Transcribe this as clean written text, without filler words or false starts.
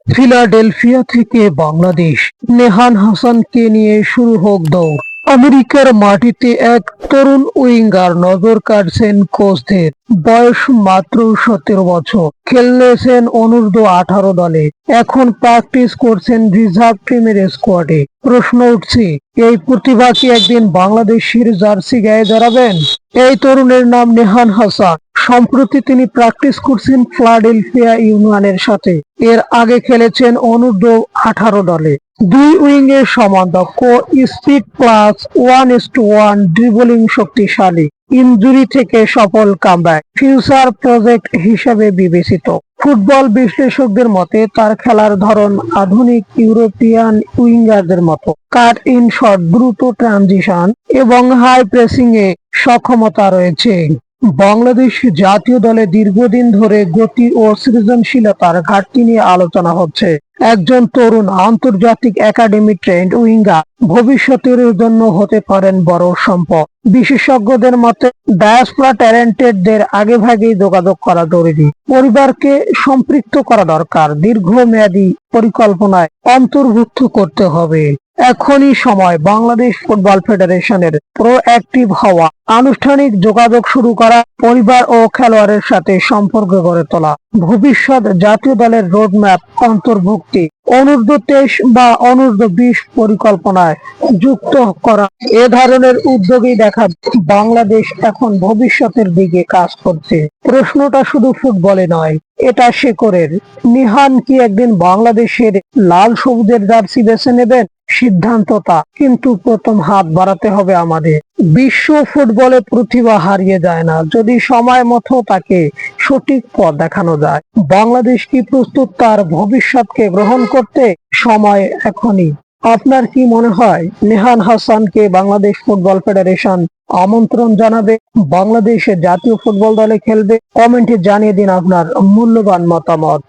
Philadelphia থেকে বাংলাদেশ নেহান হাসানকে নিয়ে শুরু হোক দৌড়। আমেরিকার মাটিতে এক তরুণ উইঙ্গার নজর কাড়ছেন কোচদের। বয়স মাত্র 17 বছর, খেলেছেন অনূর্ধ্ব-18 দলে, এখন প্র্যাকটিস করছেন রিজার্ভ টিমের স্কোয়াডে। প্রশ্ন উঠছে, এই প্রতিভা কি একদিন বাংলাদেশের জার্সি গায়ে জড়াবেন? এই তরুণের নাম নেহান হাসান। সম্প্রতি তিনি প্র্যাকটিস করছেন ফিলাডেলফিয়া ইউনিয়নের সাথে। এর আগে খেলেছেন অনূর্ধ্ব-18 দলে। দুই উইংয়ের সমান দক্ষ, স্পিড প্লাস 1:1 ড্রিবলিং শক্তিশালী, ইনজুরি থেকে সফল কামব্যাক, ফিউচার প্রজেক্ট হিসেবে বিবেচিত। ফুটবল বিশ্লেষকদের মতে তার খেলার ধরন আধুনিক ইউরোপিয়ান উইঙ্গারদের মতো। কাট ইন শট, দ্রুত ট্রানজিশন এবং হাই প্রেসিং এ সক্ষমতা রয়েছে। বাংলাদেশ জাতীয় দলে দীর্ঘদিন ধরে গতি ও সৃজনশীলতার ঘাটতি নিয়ে আলোচনা হচ্ছে। একজন তরুণ আন্তর্জাতিক একাডেমি ট্রেন্ড উইঙ্গার ভবিষ্যতের জন্য হতে পারেন বড় সম্পদ। বিশেষজ্ঞদের মতে ডায়াসপোরা ট্যালেন্টেডদের আগেভাগেই যোগাযোগ করা জরুরি। পরিবারকে সম্পৃক্ত করা দরকার। দীর্ঘমেয়াদী পরিকল্পনায় অন্তর্ভুক্ত করতে হবে। এখনই সময় বাংলাদেশ ফুটবল ফেডারেশনের প্রোঅ্যাক্টিভ হওয়া, আনুষ্ঠানিক যোগাযোগ শুরু করা, পরিবার ও খেলোয়াড়ের সাথে সম্পর্ক গড়ে তোলা, ভবিষ্যৎ জাতীয় দলের রোডম্যাপ অন্তর্ভুক্তি, অনূর্ধ্ব-23 বা অনূর্ধ্ব-20 পরিকল্পনায় যুক্ত করা। এ ধরনের উদ্যোগই দেখা বাংলাদেশ এখন ভবিষ্যতের দিকে কাজ করছে। প্রশ্নটা শুধু ফুটবলে নয়, এটা শেকড়ের। নিহান কি একদিন বাংলাদেশের লাল সবুজের জার্সি বেছে নেবেন? সিদ্ধান্ত তা, কিন্তু প্রথম হাত বাড়াতে হবে আমাদের। বিশ্ব ফুটবলে প্রতিভা হারিয়ে যায় না, যদি সময় মতো তাকে সঠিক পথ দেখানো যায়। বাংলাদেশ কি প্রস্তুত তার ভবিষ্যৎকে গ্রহণ করতে? সময় এখনই। আপনার কি মনে হয় নেহান হাসানকে বাংলাদেশ ফুটবল ফেডারেশন আমন্ত্রণ জানাবে? বাংলাদেশের জাতীয় ফুটবল দলে খেলবে? কমেন্টে জানিয়ে দিন আপনার মূল্যবান মতামত।